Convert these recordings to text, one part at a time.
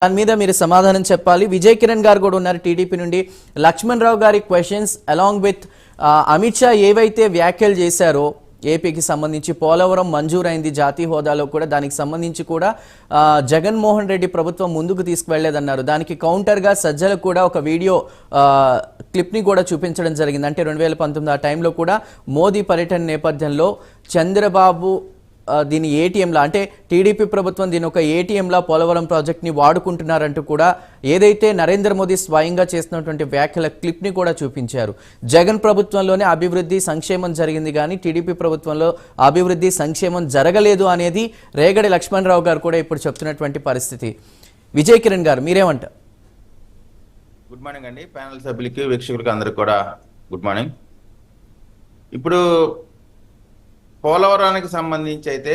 దాని మీద మీరు సమాధానం చెప్పాలి. విజయ్ కిరణ్ గారు కూడా ఉన్నారు టీడీపీ నుండి. లక్ష్మణ్ రావు గారి questions along with Amit Shah ఏవైతే వ్యాఖ్యలు చేశారో ఏపీకి సంబంధించి పోలవరం మంజూరైంది జాతీయ హోదాలో కూడా, దానికి సంబంధించి కూడా జగన్మోహన్ రెడ్డి ప్రభుత్వం ముందుకు తీసుకువెళ్లేదన్నారు. దానికి కౌంటర్గా సజ్జలకు కూడా ఒక వీడియో క్లిప్ని కూడా చూపించడం జరిగింది. అంటే 2019 ఆ టైంలో కూడా మోదీ పర్యటన నేపథ్యంలో చంద్రబాబు దీని ఏటీఎంలా, అంటే టీడీపీ ప్రభుత్వం దీని ఒక ఏటీఎంలా పోలవరం ప్రాజెక్ట్ని వాడుకుంటున్నారంటూ కూడా ఏదైతే నరేంద్ర మోదీ స్వయంగా చేసినటువంటి వ్యాఖ్యల క్లిప్ని కూడా చూపించారు. జగన్ ప్రభుత్వంలోనే అభివృద్ధి సంక్షేమం జరిగింది కానీ టీడీపీ ప్రభుత్వంలో అభివృద్ధి సంక్షేమం జరగలేదు అనేది రేగడి లక్ష్మణ్ రావు గారు కూడా ఇప్పుడు చెప్తున్నటువంటి పరిస్థితి. విజయ్ కిరణ్ గారు మీరేమంటారు? గుడ్ మార్నింగ్ అండి, ప్యానల్ సభ్యులకి వీక్షకులకి అందరికి కూడా గుడ్ మార్నింగ్. ఇప్పుడు పోలవరానికి సంబంధించి అయితే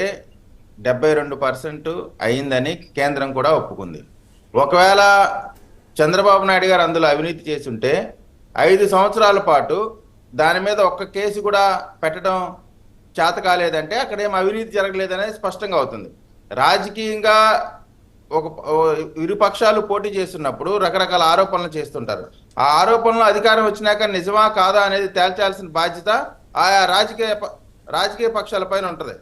72% అయిందని కేంద్రం కూడా ఒప్పుకుంది. ఒకవేళ చంద్రబాబు నాయుడు గారు అందులో అవినీతి చేసి ఉంటే 5 సంవత్సరాల పాటు దాని మీద ఒక్క కేసు కూడా పెట్టడం చేత కాలేదంటే అక్కడ ఏం అవినీతి జరగలేదనేది స్పష్టంగా అవుతుంది. రాజకీయంగా ఒక ఇరు పక్షాలు పోటీ చేస్తున్నప్పుడు రకరకాల ఆరోపణలు చేస్తుంటారు. ఆ ఆరోపణలు అధికారం వచ్చినాక నిజమా కాదా అనేది తేల్చాల్సిన బాధ్యత ఆయా రాజకీయ పక్షాల పైన ఉంటుంది.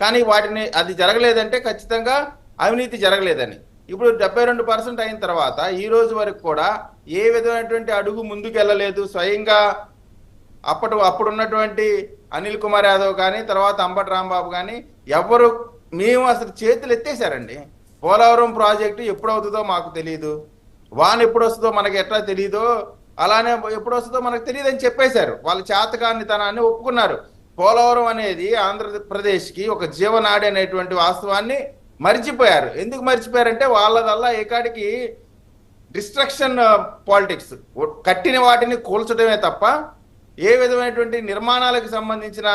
కానీ వాటిని అది జరగలేదంటే ఖచ్చితంగా అవినీతి జరగలేదని. ఇప్పుడు 72% అయిన తర్వాత ఈ రోజు వరకు కూడా ఏ విధమైనటువంటి అడుగు ముందుకెళ్ళలేదు. స్వయంగా అప్పుడున్నటువంటి అనిల్ కుమార్ యాదవ్ కానీ తర్వాత అంబటి రాంబాబు కానీ ఎవరు మేము అసలు చేతులు ఎత్తేసారండి. పోలవరం ప్రాజెక్టు ఎప్పుడు అవుతుందో మాకు తెలియదు, వాన్ ఎప్పుడు వస్తుందో మనకి ఎట్లా తెలియదో, అలానే ఎప్పుడు వస్తుందో మనకు తెలియదు అని చెప్పేశారు. వాళ్ళ చేతకానితనాన్ని ఒప్పుకున్నారు. పోలవరం అనేది ఆంధ్రప్రదేశ్కి ఒక జీవనాడి అనేటువంటి వాస్తవాన్ని మర్చిపోయారు. ఎందుకు మర్చిపోయారంటే వాళ్ళదల్లా ఏకాడికి డిస్ట్రక్షన్ పాలిటిక్స్, కట్టిన వాటిని కూల్చడమే తప్ప ఏ విధమైనటువంటి నిర్మాణాలకు సంబంధించిన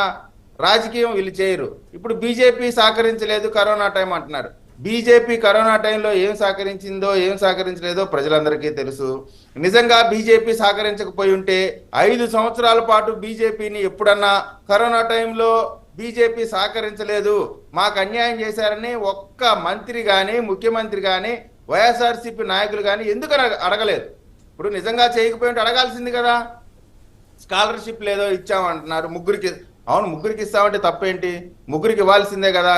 రాజకీయం వీళ్ళు చేయరు. ఇప్పుడు బీజేపీ సహకరించలేదు కరోనా టైం అంటున్నారు. బీజేపీ కరోనా టైంలో ఏం సహకరించిందో ఏం సహకరించలేదో ప్రజలందరికీ తెలుసు. నిజంగా బీజేపీ సహకరించకపోయి ఉంటే 5 సంవత్సరాల పాటు బీజేపీని ఎప్పుడన్నా కరోనా టైంలో బీజేపీ సహకరించలేదు, మాకు అన్యాయం చేశారని ఒక్క మంత్రి కానీ ముఖ్యమంత్రి కానీ వైఎస్ఆర్సీపీ నాయకులు కానీ ఎందుకు అడగలేదు? ఇప్పుడు నిజంగా చేయకపోయి ఉంటే అడగాల్సింది కదా. స్కాలర్షిప్ లేదో ఇచ్చామంటున్నారు ముగ్గురికి. అవును, ముగ్గురికి ఇస్తామంటే తప్పేంటి? ముగ్గురికి ఇవ్వాల్సిందే కదా.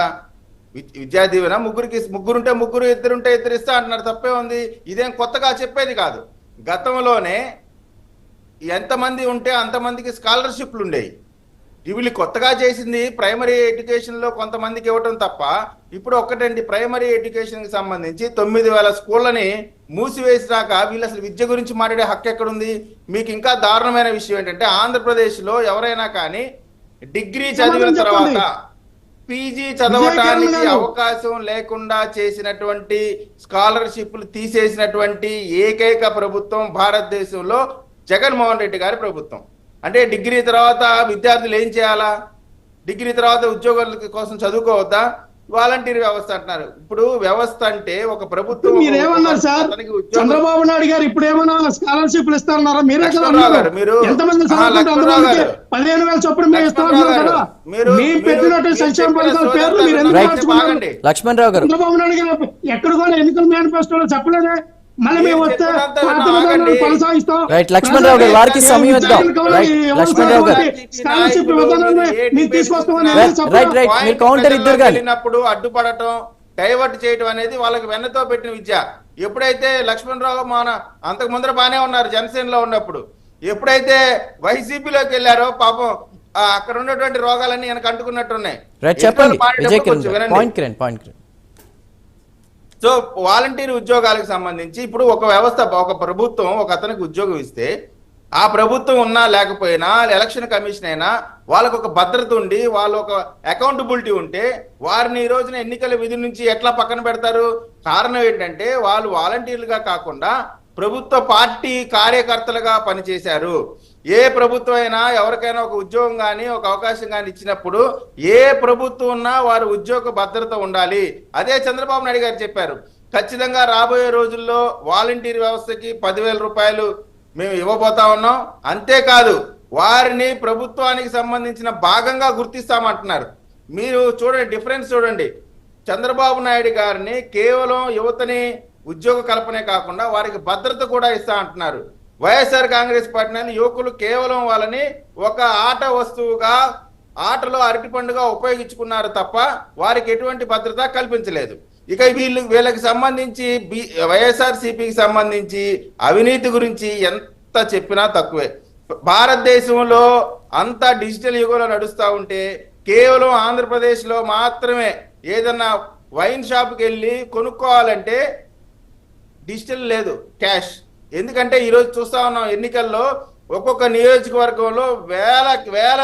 విద్యా దీవెన ముగ్గురుంటే ముగ్గురు, ఇద్దరుంటే ఇద్దరు ఇస్తా అంటున్నారు. తప్పే ఉంది. ఇదేం కొత్తగా చెప్పేది కాదు. గతంలోనే ఎంతమంది ఉంటే అంతమందికి స్కాలర్షిప్లు ఉండేవి. వీళ్ళు కొత్తగా చేసింది ప్రైమరీ ఎడ్యుకేషన్లో కొంతమందికి ఇవ్వటం తప్ప. ఇప్పుడు ఒక్కటండి, ప్రైమరీ ఎడ్యుకేషన్కి సంబంధించి 9,000 స్కూళ్ళని మూసివేసినాక వీళ్ళు అసలు విద్య గురించి మాట్లాడే హక్కు ఎక్కడుంది? మీకు ఇంకా దారుణమైన విషయం ఏంటంటే ఆంధ్రప్రదేశ్లో ఎవరైనా కానీ డిగ్రీ చదివిన తర్వాత పీజీ చదవటానికి అవకాశం లేకుండా చేసినటువంటి స్కాలర్షిప్లు తీసేసినటువంటి ఏకైక ప్రభుత్వం భారతదేశంలో జగన్మోహన్ రెడ్డి గారి ప్రభుత్వం. అంటే డిగ్రీ తర్వాత విద్యార్థులు ఏం చేయాలా? డిగ్రీ తర్వాత ఉద్యోగాల కోసం చదువుకోవద్దా? వాలంటీర్ వ్యవస్థ అంటున్నారు. ఇప్పుడు వ్యవస్థ అంటే ఒక ప్రభుత్వం. మీరేమన్నారు సార్? చంద్రబాబు నాయుడు గారు ఇప్పుడు ఏమన్నా స్కాలర్షిప్లు ఇస్తారన్నారా? మీరే ఎంతమంది 15,000 చొప్పున మీరు ఇస్తారన్నారు కదా. మీ పెట్టినట్టు సంక్షేమ పథకాల పేర్లు మీరు ఎందుకు మార్చుకున్నారు? లక్ష్మణ్ రావు గారు, చంద్రబాబు నాయుడు గారు ఎక్కడ కూడా ఎన్నికల మేనిఫెస్టోలో చెప్పలేదే. మళ్ళీ మేము వస్తే కొనసాగిస్తాం. లక్ష్మణ్ రావు గారు వారికి సమయం ఇద్దాం. లక్ష్మణ్ రావు గారు స్కాలర్షిప్ మీకు తీసుకొస్తామని వెళ్ళినప్పుడు అడ్డుపడటం, డైవర్ట్ చేయడం అనేది వాళ్ళకి వెన్నతో పెట్టిన విద్య. ఎప్పుడైతే లక్ష్మణ్ రావు అంతకు ముందర బానే ఉన్నారు జనసేనలో ఉన్నప్పుడు, ఎప్పుడైతే వైసీపీలోకి వెళ్ళారో పాపం అక్కడ ఉన్నటువంటి రోగాలన్నీ వెనక అంటుకున్నట్టున్నాయి. సో వాలంటీర్ ఉద్యోగాలకు సంబంధించి ఇప్పుడు ఒక వ్యవస్థ, ఒక ప్రభుత్వం ఒక అతనికి ఉద్యోగం ఇస్తే ఆ ప్రభుత్వం ఉన్నా లేకపోయినా ఎలక్షన్ కమిషన్ అయినా వాళ్ళకు ఒక భద్రత ఉండి వాళ్ళు ఒక అకౌంటబిలిటీ ఉంటే వారిని ఈ రోజున ఎన్నికల విధి నుంచి ఎట్లా పక్కన పెడతారు? కారణం ఏంటంటే వాళ్ళు వాలంటీర్లుగా కాకుండా ప్రభుత్వ పార్టీ కార్యకర్తలుగా పనిచేశారు. ఏ ప్రభుత్వం అయినా ఎవరికైనా ఒక ఉద్యోగం కానీ ఒక అవకాశం కానీ ఇచ్చినప్పుడు ఏ ప్రభుత్వం ఉన్నా వారి ఉద్యోగ భద్రత ఉండాలి. అదే చంద్రబాబు నాయుడు గారు చెప్పారు. ఖచ్చితంగా రాబోయే రోజుల్లో వాలంటీర్ వ్యవస్థకి 10,000 రూపాయలు మేము ఇవ్వబోతా ఉన్నాం. అంతేకాదు వారిని ప్రభుత్వానికి సంబంధించిన భాగంగా గుర్తిస్తామంటున్నారు. మీరు చూడండి, డిఫరెన్స్ చూడండి. చంద్రబాబు నాయుడు గారిని కేవలం యువతని ఉద్యోగ కల్పనే కాకుండా వారికి భద్రత కూడా ఇస్తా అంటున్నారు. వైఎస్ఆర్ కాంగ్రెస్ పార్టీ యువకులు కేవలం వాళ్ళని ఒక ఆట వస్తువుగా, ఆటలో అరటిపండుగా ఉపయోగించుకున్నారు తప్ప వారికి ఎటువంటి భద్రత కల్పించలేదు. ఇక వీళ్ళకి సంబంధించి వైఎస్ఆర్సీపీకి సంబంధించి అవినీతి గురించి ఎంత చెప్పినా తక్కువే. భారతదేశంలో అంతా డిజిటల్ యుగంలో నడుస్తూ ఉంటే కేవలం ఆంధ్రప్రదేశ్లో మాత్రమే ఏదన్నా వైన్ షాప్కి వెళ్ళి కొనుక్కోవాలంటే డిజిటల్ లేదు, క్యాష్. ఎందుకంటే ఈరోజు చూస్తా ఉన్నాం ఎన్నికల్లో ఒక్కొక్క నియోజకవర్గంలో వేల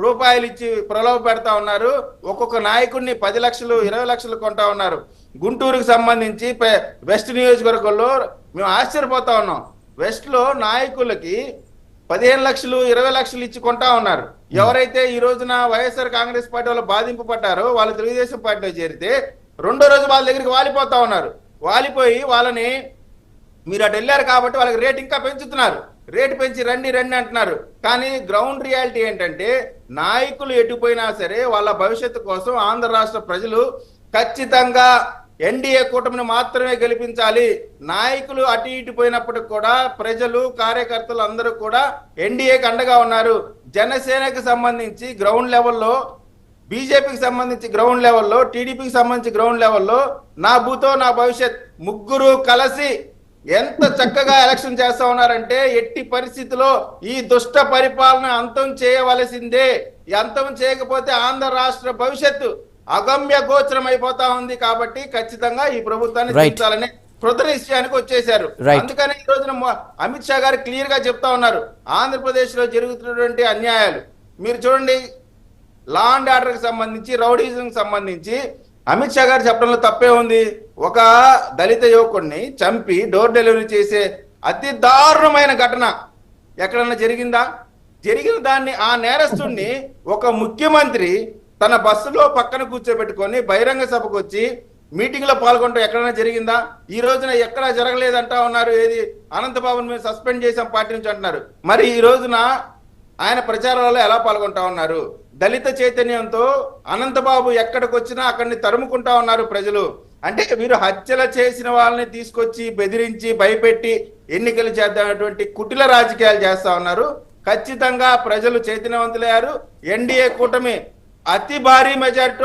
రూపాయలు ఇచ్చి ప్రలోభ పెడతా ఉన్నారు. ఒక్కొక్క నాయకుడిని 10 లక్షలు 20 లక్షలు కొంటా ఉన్నారు. గుంటూరుకు సంబంధించి వెస్ట్ నియోజకవర్గంలో మేము ఆశ్చర్యపోతా ఉన్నాం. వెస్ట్ లో నాయకులకి 15 లక్షలు 20 లక్షలు ఇచ్చి కొంటా ఉన్నారు. ఎవరైతే ఈ రోజున వైఎస్ఆర్ కాంగ్రెస్ పార్టీ వాళ్ళు బాధింపబడ్డారో వాళ్ళు తెలుగుదేశం పార్టీలో చేరితే రెండో రోజు వాళ్ళ దగ్గరికి వాలిపోతా ఉన్నారు. వాలిపోయి వాళ్ళని మీరు అటు వెళ్ళారు కాబట్టి వాళ్ళకి రేట్ ఇంకా పెంచుతున్నారు. రేటు పెంచి రండి అంటున్నారు. కానీ గ్రౌండ్ రియాలిటీ ఏంటంటే నాయకులు ఎటుపోయినా సరే వాళ్ళ భవిష్యత్తు కోసం ఆంధ్ర రాష్ట్ర ప్రజలు ఖచ్చితంగా ఎన్డీఏ కూటమిని మాత్రమే గెలిపించాలి. నాయకులు అటు ఇటు పోయినప్పటికి కూడా ప్రజలు, కార్యకర్తలు అందరూ కూడా ఎన్డీఏకి అండగా ఉన్నారు. జనసేనకి సంబంధించి గ్రౌండ్ లెవెల్లో, బీజేపీకి సంబంధించి గ్రౌండ్ లెవెల్లో, టీడీపీకి సంబంధించి గ్రౌండ్ లెవెల్లో నా భూతో నా భవిష్యత్ ముగ్గురు కలిసి ఎంత చక్కగా ఎలక్షన్ చేస్తా ఉన్నారంటే ఎట్టి పరిస్థితిలో ఈ దుష్ట పరిపాలన అంతం చేయవలసిందే. అంతం చేయకపోతే ఆంధ్ర రాష్ట్ర భవిష్యత్తు అగమ్య గోచరం అయిపోతా ఉంది. కాబట్టి ఖచ్చితంగా ఈ ప్రభుత్వాన్ని దించాలని కృత నిశ్చయానికి వచ్చేశారు. అందుకని ఈ రోజున అమిత్ షా గారు క్లియర్ గా చెప్తా ఉన్నారు ఆంధ్రప్రదేశ్ లో జరుగుతున్నటువంటి అన్యాయాలు. మీరు చూడండి, లా అండ్ ఆర్డర్ కి సంబంధించి, రౌడీజం సంబంధించి అమిత్ షా గారు చెప్పడంలో తప్పే ఉంది. ఒక దళిత యువకుడిని చంపి డోర్ డెలివరీ చేసే అతి దారుణమైన ఘటన ఎక్కడన్నా జరిగిందా? జరిగిన దాన్ని, ఆ నేరస్తుడిని ఒక ముఖ్యమంత్రి తన బస్సులో పక్కన కూర్చోబెట్టుకొని బహిరంగ సభకు వచ్చి మీటింగ్ లో పాల్గొనడం ఎక్కడైనా జరిగిందా? ఈ రోజున ఎక్కడా జరగలేదంటా ఉన్నారు. ఏది అనంతబాబుని మేము సస్పెండ్ చేసాం పార్టీ నుంచి అంటున్నారు. మరి ఈ రోజున ఆయన ప్రచారాలలో ఎలా పాల్గొంటా ఉన్నారు? దళిత చైతన్యంతో అనంతబాబు ఎక్కడికి వచ్చినా అక్కడిని తరుముకుంటా ఉన్నారు ప్రజలు. అంటే వీరు హత్యలు చేసిన వాళ్ళని తీసుకొచ్చి బెదిరించి భయపెట్టి ఎన్నికలు చేద్దామనేటువంటి కుటిల రాజకీయాలు చేస్తా ఉన్నారు. ఖచ్చితంగా ప్రజలు చైతన్యవంతులయ్యారు. ఎన్డీఏ కూటమి అతి భారీ మెజారిటీ